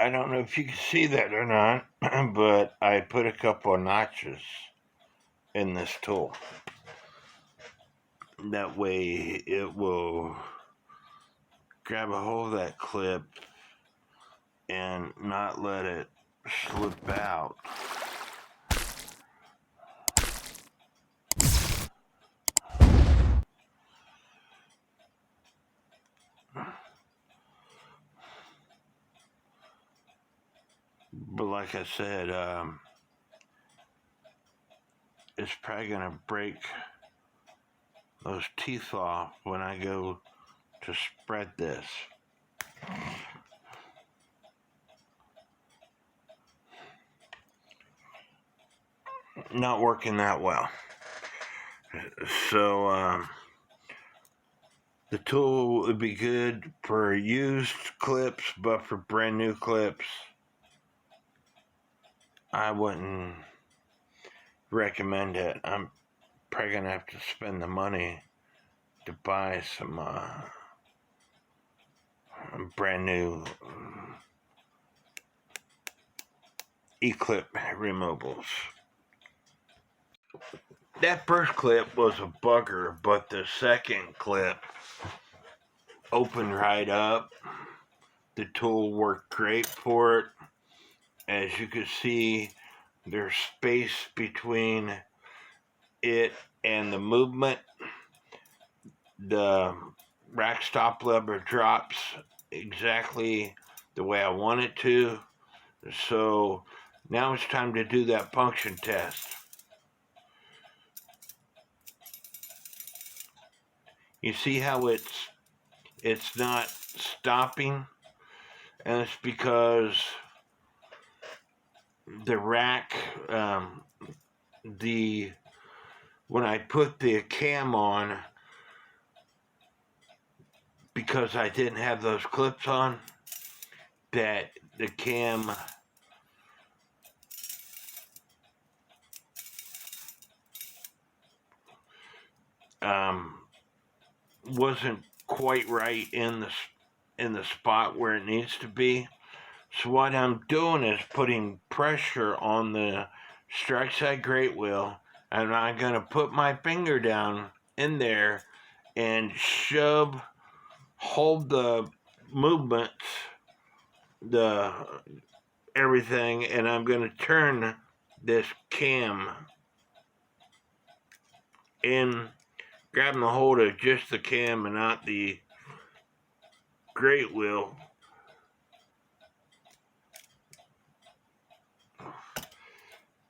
I don't know if you can see that or not, but I put a couple of notches in this tool. That way it will grab a hold of that clip and not let it slip out. But like I said, it's probably going to break those teeth off when I go to spread this. Not working that well. So the tool would be good for used clips, but for brand new clips, I wouldn't recommend it. I'm probably gonna have to spend the money to buy some brand new E-clip removables. That first clip was a bugger, but the second clip opened right up. The tool worked great for it. As you can see, there's space between it and the movement. The rack stop lever drops exactly the way I want it to. So now it's time to do that function test. You see how it's not stopping? And it's because the rack, when I put the cam on, because I didn't have those clips on, that the cam wasn't quite right in the spot where it needs to be. So what I'm doing is putting pressure on the strike side grate wheel, and I'm going to put my finger down in there and hold the movements, everything, and I'm going to turn this cam in, grabbing the hold of just the cam and not the grate wheel.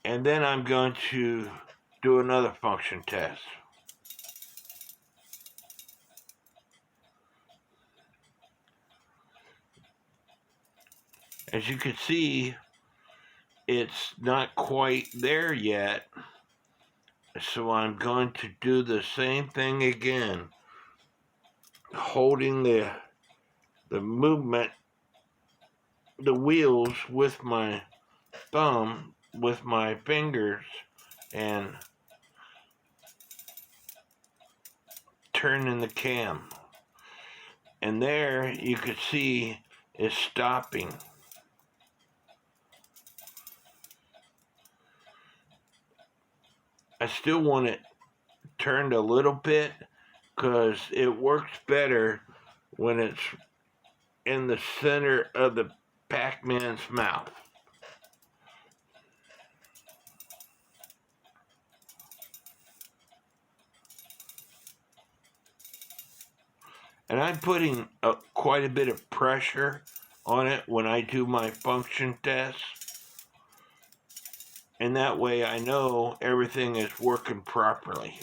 And then I'm going to do another function test. As you can see, it's not quite there yet. So I'm going to do the same thing again, holding the movement, the wheels with my thumb, with my fingers, and turning the cam. And there you can see it's stopping. I still want it turned a little bit because it works better when it's in the center of the Pac-Man's mouth. And I'm putting quite a bit of pressure on it when I do my function test. And that way I know everything is working properly.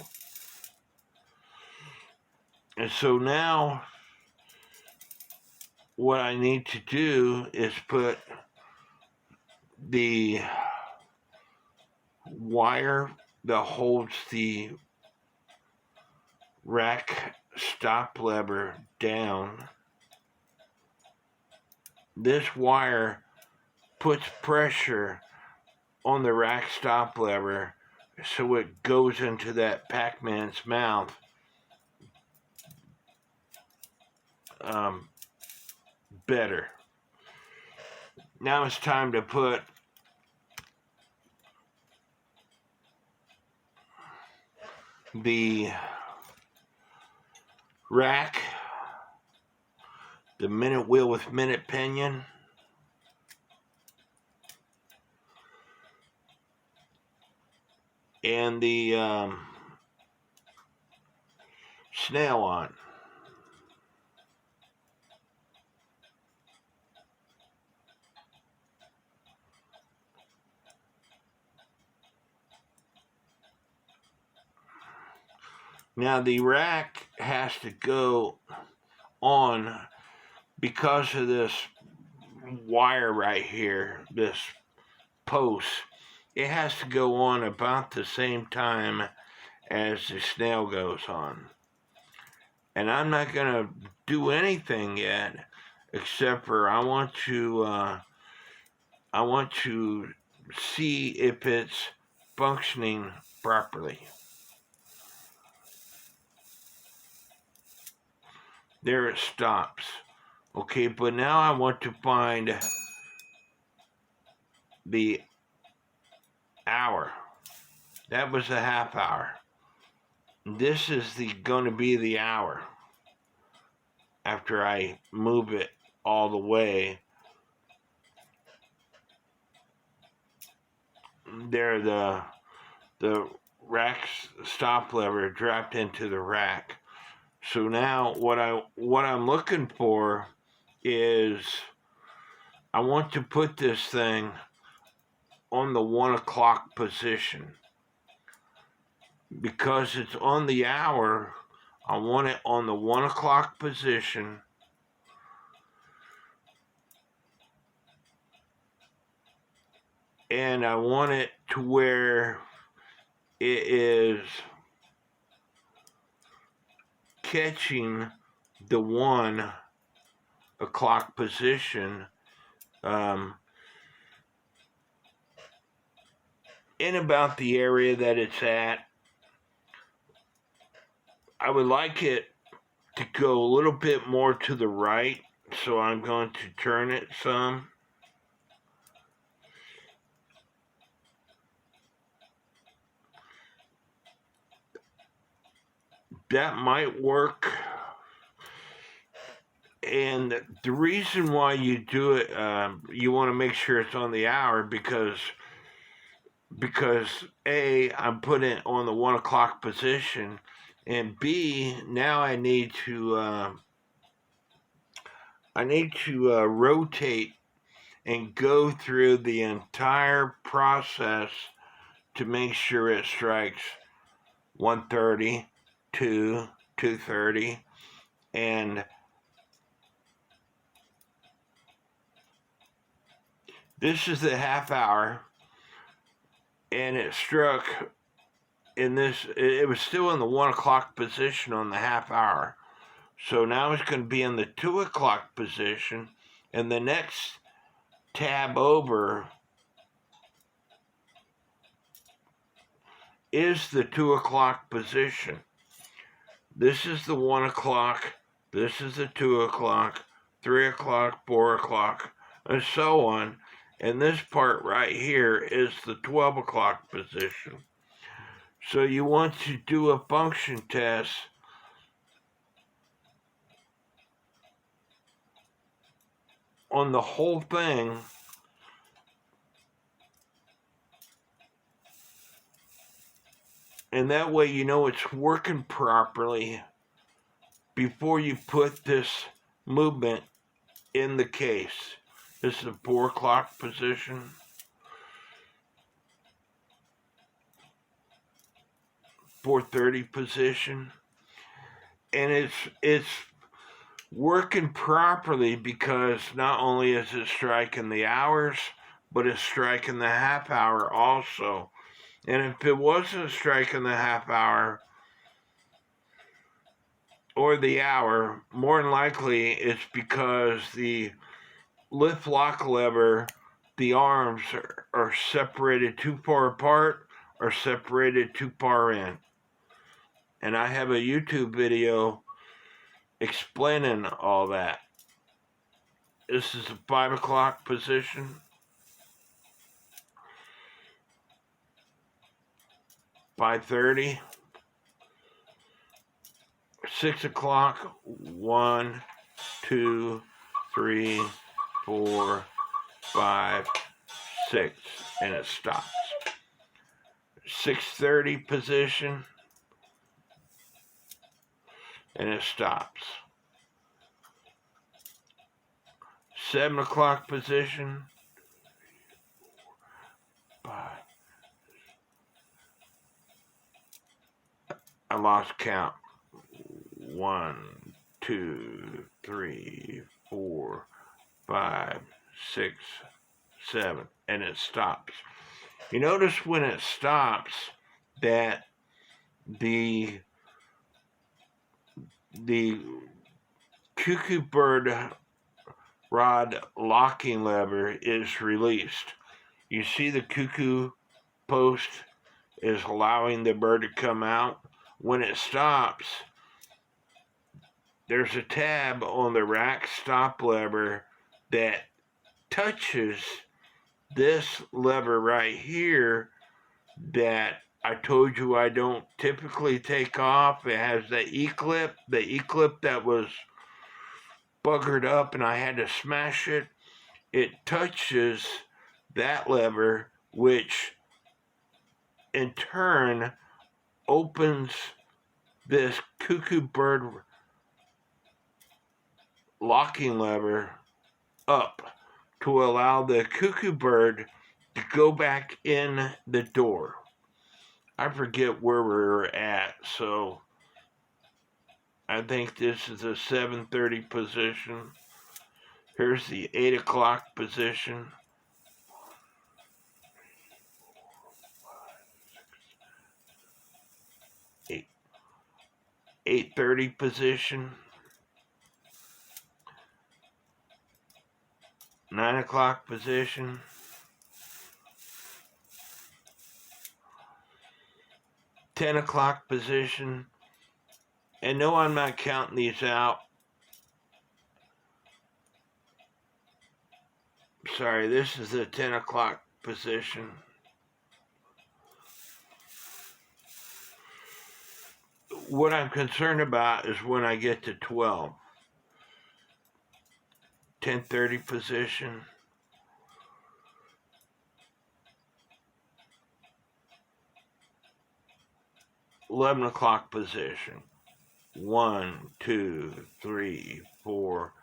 And so now what I need to do is put the wire that holds the rack stop lever down. This wire puts pressure on the rack stop lever so it goes into that Pac-Man's mouth better. now it's time to put the rack, the minute wheel with minute pinion, and the snail on. Now the rack has to go on because of this wire right here, this post. It has to go on about the same time as the snail goes on. And I'm not going to do anything yet, except for I want to see if it's functioning properly. There it stops. Okay, but now I want to find the hour. That was a half hour. This is going to be the hour after I move it all the way. There, the rack stop lever dropped into the rack. So now what I'm looking for is I want to put this thing on the 1 o'clock position. Because it's on the hour, I want it on the 1 o'clock position. And I want it to where it is catching the 1 o'clock position in about the area that it's at. I would like it to go a little bit more to the right, so I'm going to turn it some. That might work. And the reason why you do it, you want to make sure it's on the hour because A, I'm putting it on the 1 o'clock position, and B, now I need to rotate and go through the entire process to make sure it strikes 1:30, 2, 2:30, and this is the half hour, and it struck in this, it was still in the 1 o'clock position on the half hour. So now it's going to be in the 2 o'clock position, and the next tab over is the 2 o'clock position. This is the 1 o'clock, this is the 2 o'clock, 3 o'clock, 4 o'clock, and so on. And this part right here is the 12 o'clock position. So you want to do a function test on the whole thing, and that way you know it's working properly before you put this movement in the case. This is the 4 o'clock position. 4:30 position. And it's working properly because not only is it striking the hours, but it's striking the half hour also. And if it wasn't striking the half hour or the hour, more than likely it's because the lift lock lever, the arms are separated too far apart or separated too far in. And I have a YouTube video explaining all that. This is the 5 o'clock position. 5:30. 6 o'clock. 1, 2, 3, 4, 5, 6, and it stops. 6:30 position, and it stops. 7 o'clock position, 5. I lost count. 1, 2, 3, 4, 5, 6, 7, and it stops. You notice when it stops that the cuckoo bird rod locking lever is released. You see the cuckoo post is allowing the bird to come out. When it stops, there's a tab on the rack stop lever that touches this lever right here that I told you I don't typically take off. It has the E-clip that was buggered up and I had to smash it. It touches that lever, which in turn opens this cuckoo bird locking lever up to allow the cuckoo bird to go back in the door. I forget where we're at, so I think this is a 7:30 position. Here's the 8 o'clock position. 8:30 position. 9 o'clock position. 10 o'clock position. And no, I'm not counting these out. Sorry, this is the 10 o'clock position. What I'm concerned about is when I get to 12. 10:30 position. 11 o'clock position. 1, 2, 3, 4,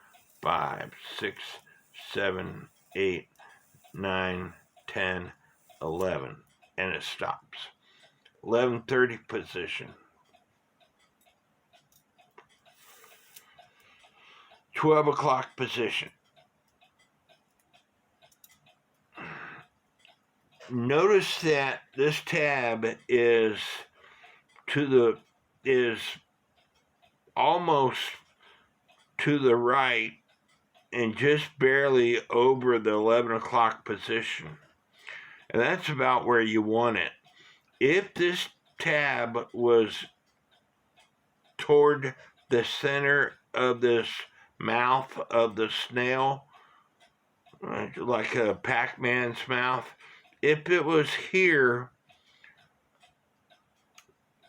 5, 6, 7, 8, 9, 10, 11, and it stops. 11:30 position. 12 o'clock position. Notice that this tab is almost to the right and just barely over the 11 o'clock position. And that's about where you want it. If this tab was toward the center of this mouth of the snail, like a Pac-Man's mouth, if it was here,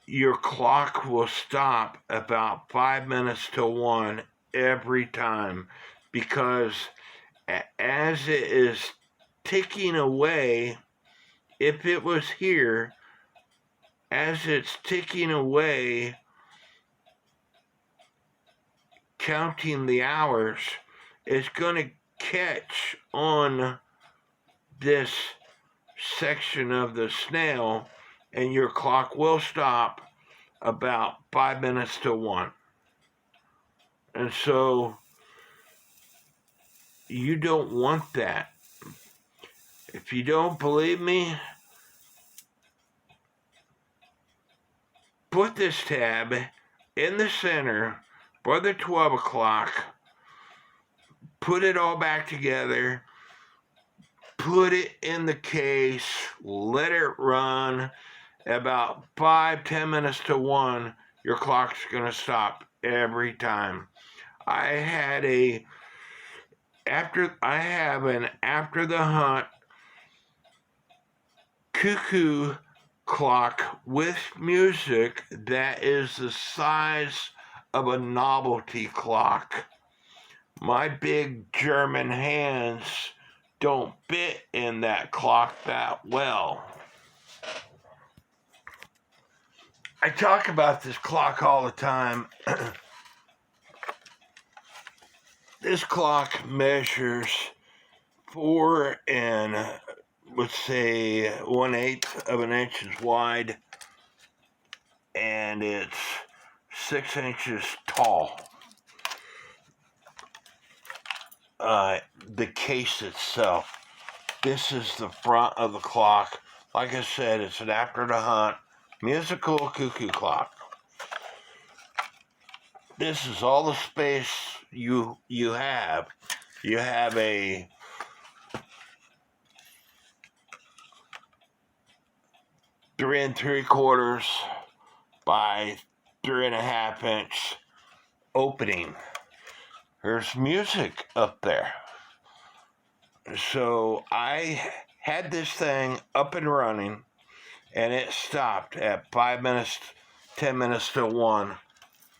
your clock will stop about 5 minutes to 1 every time, because as it is ticking away, if it was here, as it's ticking away, counting the hours, it's going to catch on this section of the snail, and your clock will stop about 5 minutes to 1. And so you don't want that. If you don't believe me, put this tab in the center for the 12 o'clock, put it all back together, put it in the case, let it run. About 5-10 minutes to 1, your clock's going to stop every time. I had a I have an after the hunt cuckoo clock with music that is the size of a novelty clock. My big German hands don't fit in that clock that well. I talk about this clock all the time. This clock measures 4 and let's say 1/8 of an inch is wide, and it's 6 inches tall. The case itself. This is the front of the clock. Like I said, it's an after the hunt musical cuckoo clock. This is all the space you have. You have a 3 3/4 by 3.5 inch opening. There's music up there. So I had this thing up and running, and it stopped at 5 minutes, 10 minutes to 1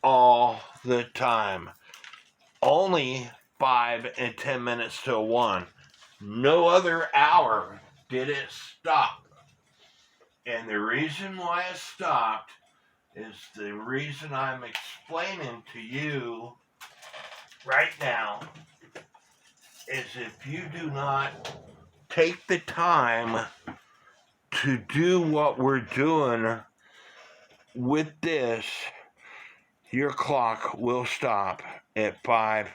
all the time. Only 5 and 10 minutes to 1. No other hour did it stop. And the reason why it stopped is the reason I'm explaining to you right now. Is if you do not take the time to do what we're doing with this, your clock will stop at 5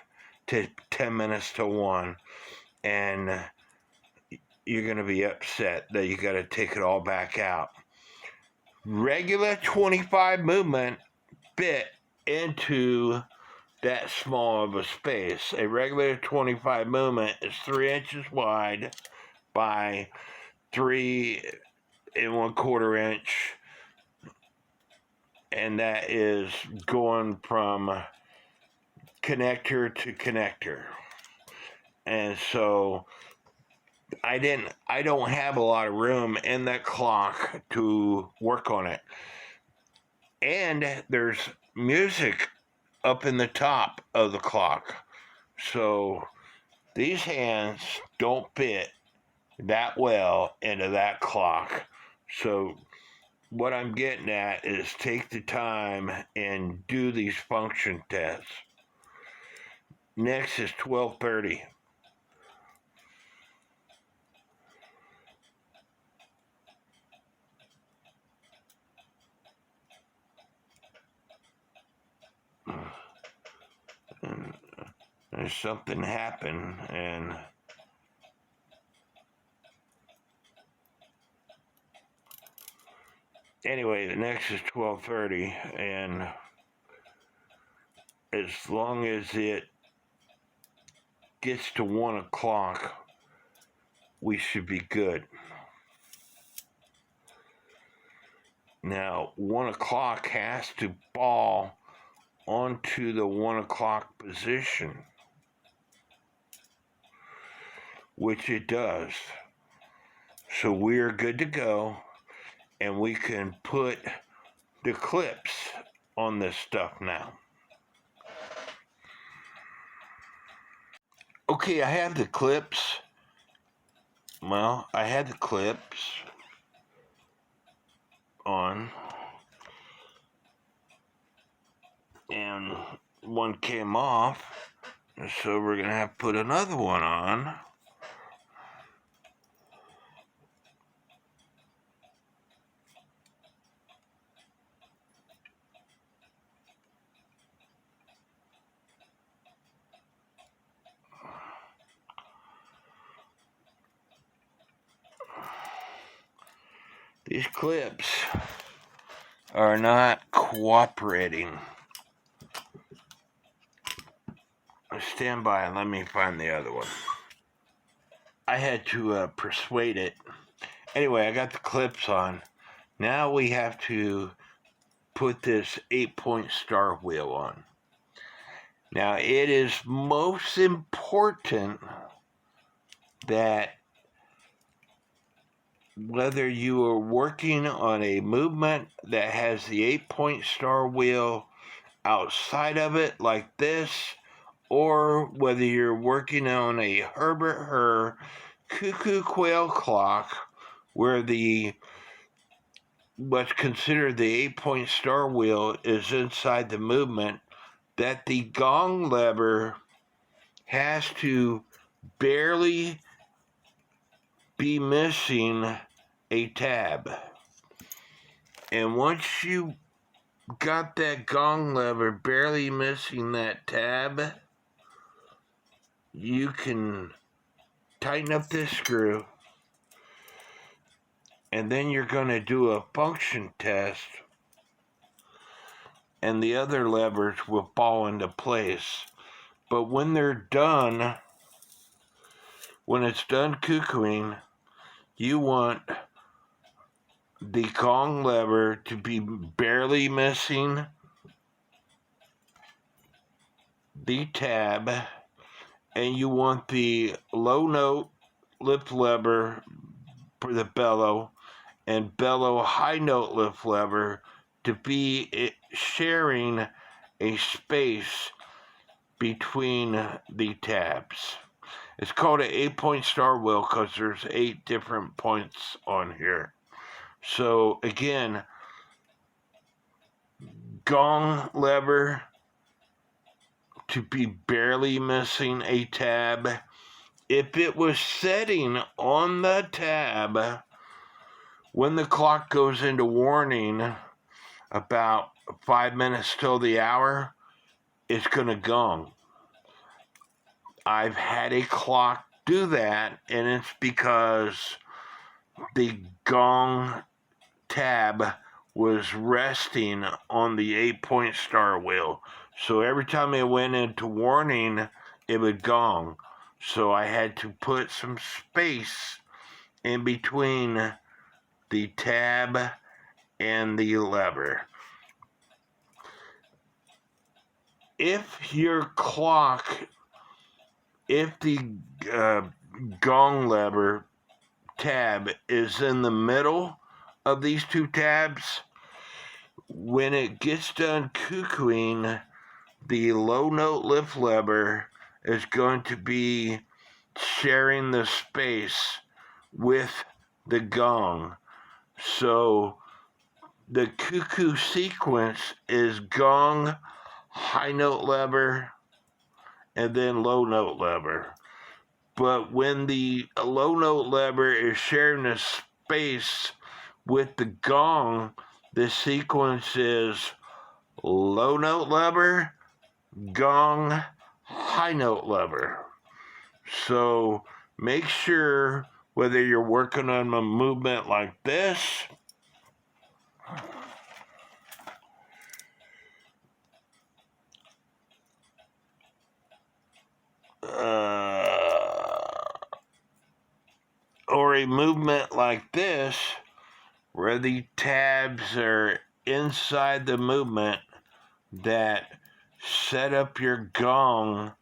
to 10 minutes to 1, and you're going to be upset that you got to take it all back out. Regular 25 movement fit into that small of a space. A regular 25 movement is 3 inches wide by 3 1/4 inch, and that is going from connector to connector. And so I don't have a lot of room in that clock to work on it. And there's music up in the top of the clock. So these hands don't fit that well into that clock. So what I'm getting at is take the time and do these function tests. Next is 12:30. There's something happened, and anyway, the next is 12:30, and as long as it gets to 1 o'clock, we should be good. Now, 1 o'clock has to fall onto the 1 o'clock position, which it does. So we're good to go, and we can put the clips on this stuff now. Okay, I have the clips. Well, I had the clips on, and one came off, so we're gonna have to put another one on. These clips are not cooperating. Stand by and let me find the other one. I had to persuade it. Anyway, I got the clips on. Now we have to put this 8-point star wheel on. Now, it is most important that whether you are working on a movement that has the 8-point star wheel outside of it like this, or whether you're working on a Herbert Hur cuckoo quail clock where what's considered the 8-point star wheel is inside the movement, that the gong lever has to barely be missing a tab. And once you got that gong lever barely missing that tab, you can tighten up this screw, and then you're going to do a function test, and the other levers will fall into place. But when they're done, when it's done cuckooing, you want the gong lever to be barely missing the tab, and you want the low note lift lever for the bellow and bellow high note lift lever to be sharing a space between the tabs. It's called an 8-point star wheel because there's 8 different points on here. So again, gong lever to be barely missing a tab. If it was setting on the tab when the clock goes into warning about 5 minutes till the hour, it's going to gong. I've had a clock do that, and it's because the gong tab was resting on the 8-point star wheel. So every time it went into warning, it would gong. So I had to put some space in between the tab and the lever. If your clock, if the gong lever tab is in the middle of these 2 tabs, when it gets done cuckooing, the low note lift lever is going to be sharing the space with the gong. So the cuckoo sequence is gong, high note lever, and then low note lever. But when the low note lever is sharing the space with the gong, the sequence is low note lever, gong, high note lever. So make sure whether you're working on a movement like this, or a movement like this, where the tabs are inside the movement, that set up your gong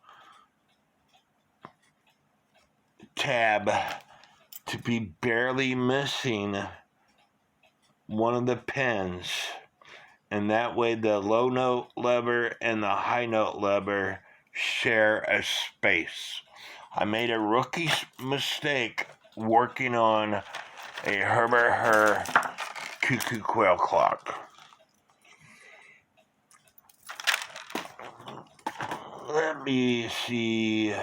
tab to be barely missing one of the pins, and that way the low note lever and the high note lever share a space. I made a rookie mistake working on a Herbert Hur cuckoo quail clock. Let me see.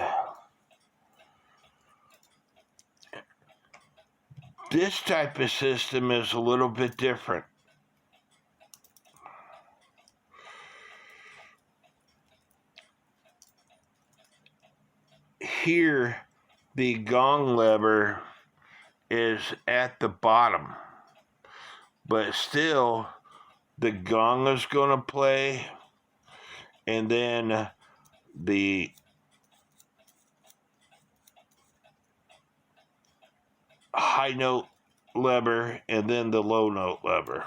This type of system is a little bit different. Here, the gong lever is at the bottom, but still the gong is going to play, and then the high note lever, and then the low note lever.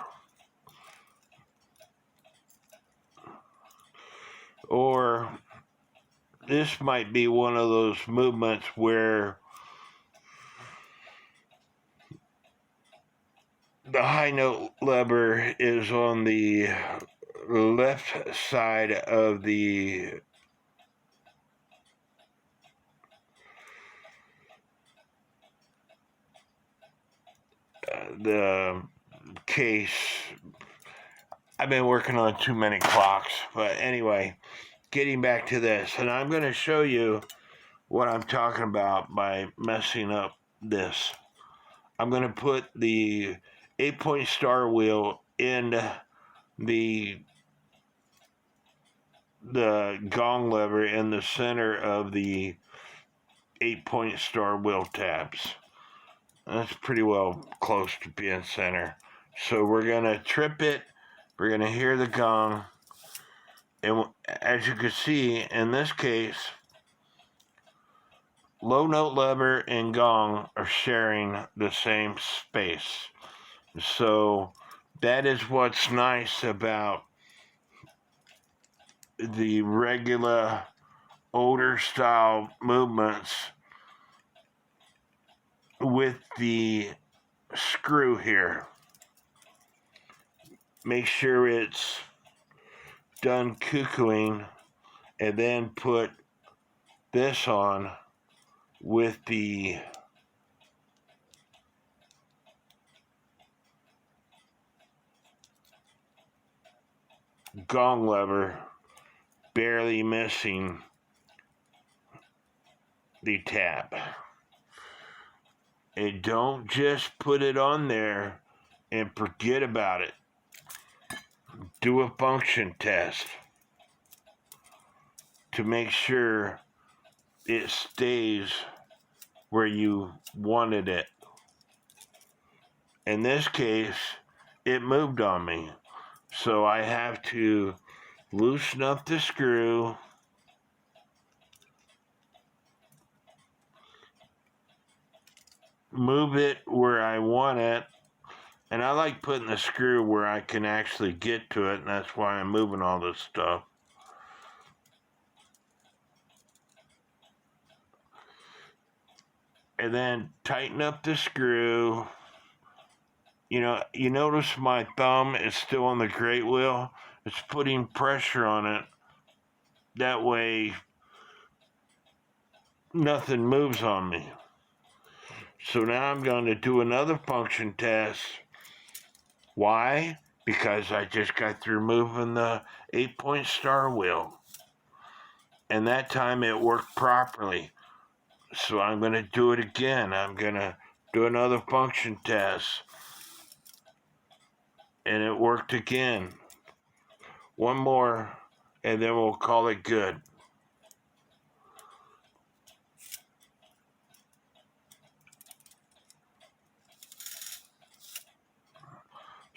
Or this might be one of those movements where the high note lever is on the left side of the case. I've been working on too many clocks, but anyway, getting back to this, and I'm going to show you what I'm talking about by messing up this. I'm going to put the 8-point star wheel in the gong lever in the center of the 8-point star wheel tabs. That's pretty well close to being center. So we're going to trip it. We're going to hear the gong. And as you can see, in this case, low note lever and gong are sharing the same space. So that is what's nice about the regular older style movements with the screw here. Make sure it's done cuckooing and then put this on with the gong lever barely missing the tab. And don't just put it on there and forget about it. Do a function test to make sure it stays where you wanted it. In this case, it moved on me. So I have to loosen up the screw, move it where I want it, and I like putting the screw where I can actually get to it, and that's why I'm moving all this stuff. And then tighten up the screw. You know, you notice my thumb is still on the grate wheel. It's putting pressure on it. That way, nothing moves on me. So now I'm going to do another function test. Why? Because I just got through moving the 8-point star wheel. And that time it worked properly. So I'm going to do it again. I'm going to do another function test. And it worked again. One more, and then we'll call it good.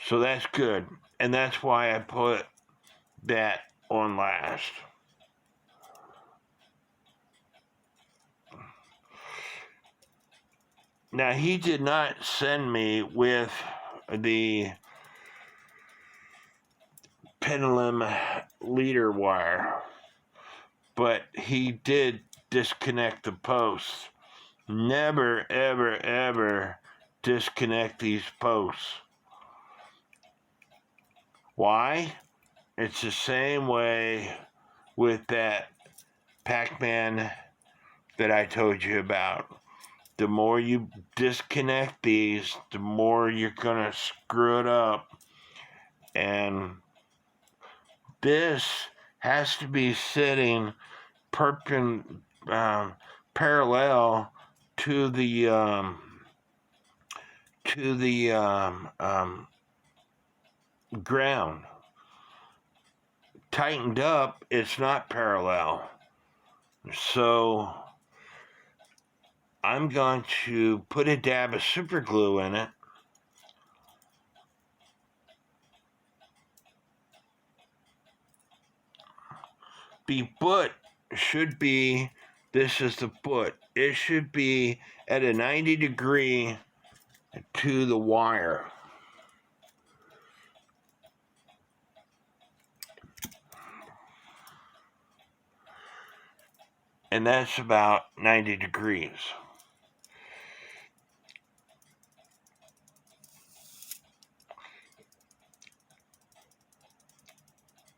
So that's good. And that's why I put that on last. Now, he did not send me with the pendulum leader wire, but he did disconnect the posts. Never, ever, ever disconnect these posts. Why? It's the same way with that Pac-Man that I told you about. The more you disconnect these, the more you're gonna screw it up. And this has to be sitting parallel to the ground. Tightened up, it's not parallel. So I'm going to put a dab of super glue in it. The foot should be, this is the foot, it should be at a 90 degree to the wire. and that's about 90 degrees.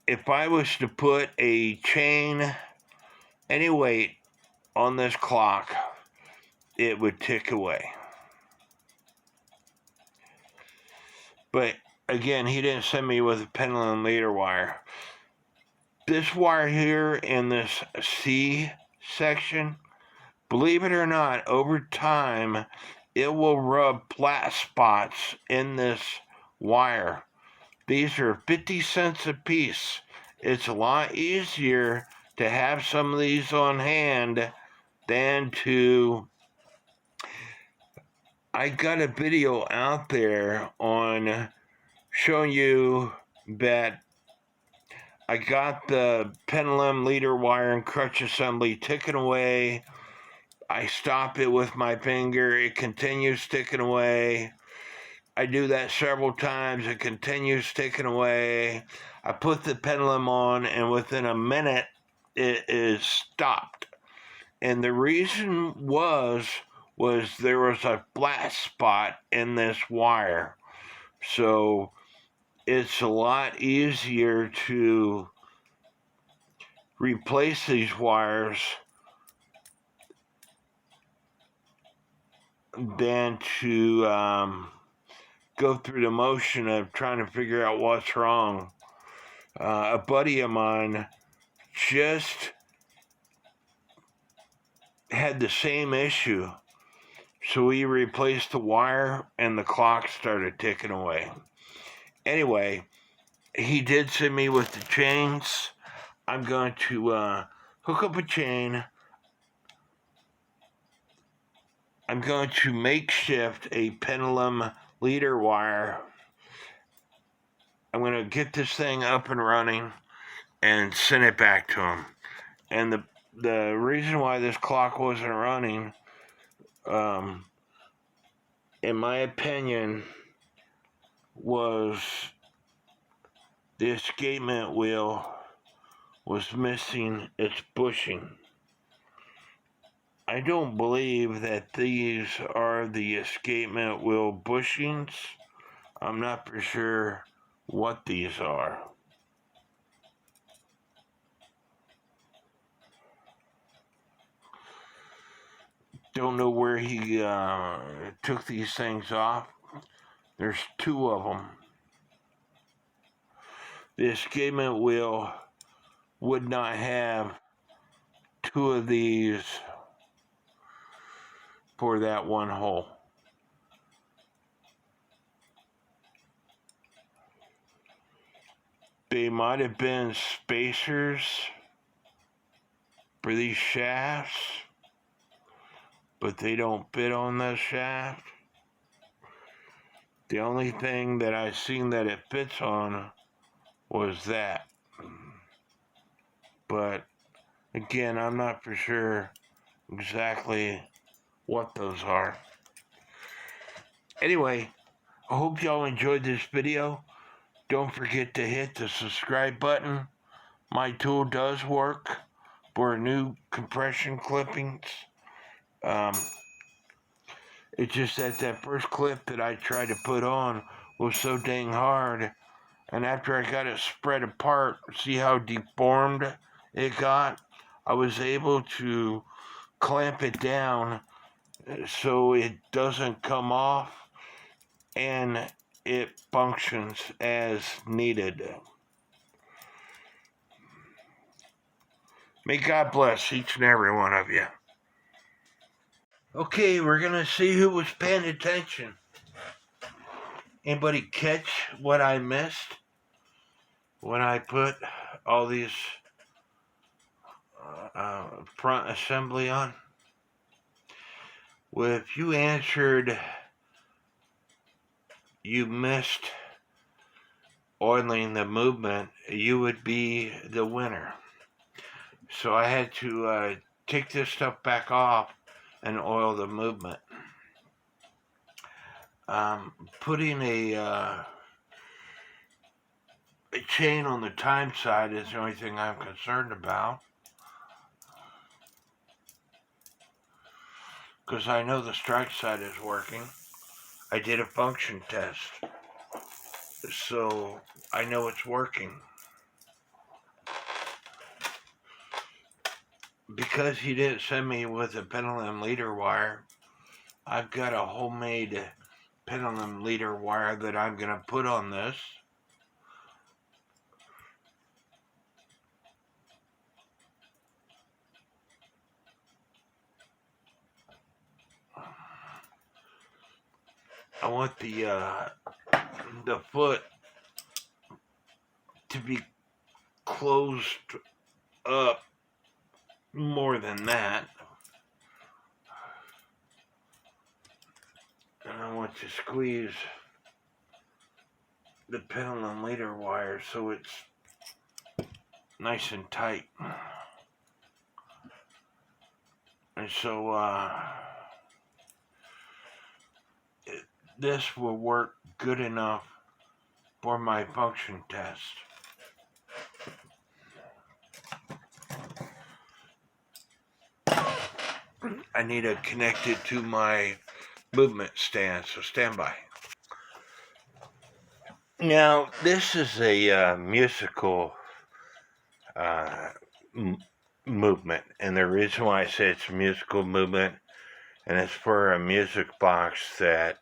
If I was to put a chain, any weight on this clock, it would tick away. But again, he didn't send me with a pendulum leader wire. This wire here in this C section, believe it or not, over time, it will rub flat spots in this wire. These are 50 cents a piece. It's a lot easier to have some of these on hand than to... I got a video out there on showing you that I got the pendulum leader wire and crutch assembly ticking away. I stop it with my finger, it continues ticking away. I do that several times, it continues ticking away. I put the pendulum on, and within a minute, it is stopped. And the reason was there was a flat spot in this wire. So it's a lot easier to replace these wires than to go through the motion of trying to figure out what's wrong. A buddy of mine just had the same issue, so we replaced the wire and the clock started ticking away. Anyway, he did send me with the chains. I'm going to hook up a chain. I'm going to makeshift a pendulum leader wire. I'm going to get this thing up and running and send it back to him. And the reason why this clock wasn't running, in my opinion, was the escapement wheel was missing its bushing. I don't believe that these are the escapement wheel bushings. I'm not for sure what these are. Don't know where he took these things off. There's two of them. The escapement wheel would not have two of these for that one hole. They might have been spacers for these shafts, but they don't fit on the shaft. The only thing that I seen that it fits on was that. But again, I'm not for sure exactly what those are. Anyway, I hope y'all enjoyed this video. Don't forget to hit the subscribe button. My tool does work for new compression clippings. It's just that first clip that I tried to put on was so dang hard. And after I got it spread apart, see how deformed it got? I was able to clamp it down so it doesn't come off and it functions as needed. May God bless each and every one of you. Okay, we're gonna see who was paying attention. Anybody catch what I missed when I put all these front assembly on? Well, if you answered you missed oiling the movement, you would be the winner. So I had to take this stuff back off and oil the movement. Putting a chain on the time side is the only thing I'm concerned about. because I know the strike side is working. I did a function test, so I know it's working. Because he didn't send me with a pendulum leader wire, I've got a homemade pendulum leader wire that I'm going to put on this. I want the foot to be closed up more than that. And I want to squeeze the pendulum leader wire so it's nice and tight. And so this will work good enough for my function test. I need to connect it to my movement stand, so stand by. Now, this is a musical movement, and the reason why I say it's a musical movement, and it's for a music box that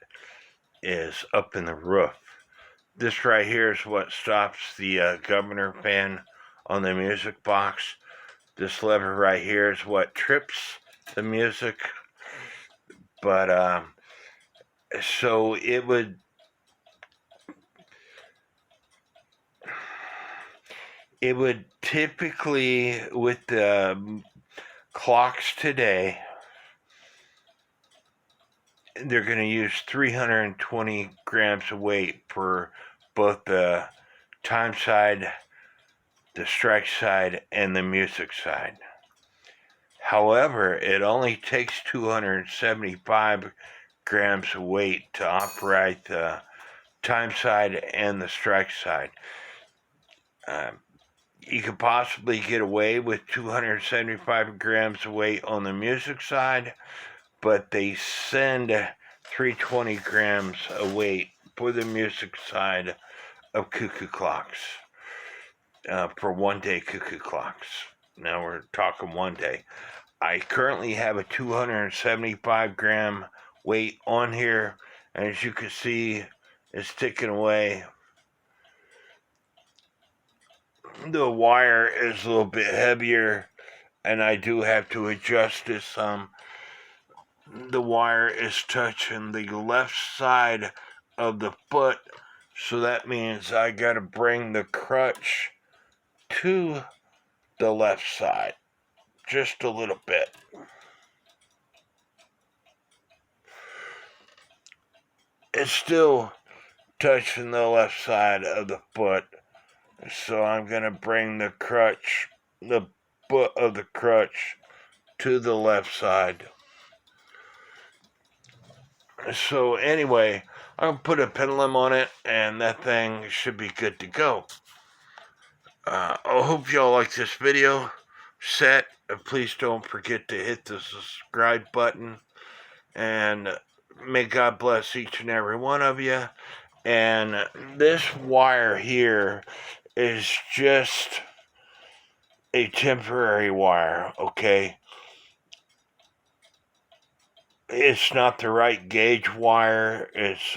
is up in the roof. This right here is what stops the governor fan on the music box. This lever right here is what trips the music. But so it would typically, with the clocks today, they're going to use 320 grams of weight for both the time side, the strike side, and the music side. However, it only takes 275 grams of weight to operate the time side and the strike side. You could possibly get away with 275 grams of weight on the music side, but they send 320 grams of weight for the music side of cuckoo clocks, for one-day cuckoo clocks. Now we're talking one day. I currently have a 275 gram weight on here, and as you can see, it's ticking away. The wire is a little bit heavier, and I do have to adjust this some. The wire is touching the left side of the foot, so that means I gotta bring the crutch to the left side just a little bit. It's still touching the left side of the foot, so I'm gonna bring the crutch, the foot of the crutch, to the left side. So anyway, I'm gonna put a pendulum on it, and that thing should be good to go. I hope y'all like this video set. Please don't forget to hit the subscribe button, and may God bless each and every one of you. And this wire here is just a temporary wire, okay? It's not the right gauge wire. It's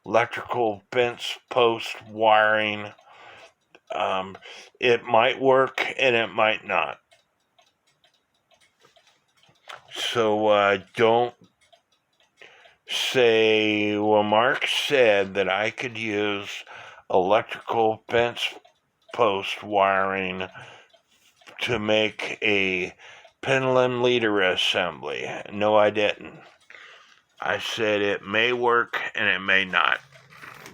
electrical fence post wiring. It might work and it might not. So don't say, well, Mark said that I could use electrical fence post wiring to make a pendulum leader assembly. No, I didn't. I said it may work and it may not.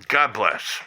God bless.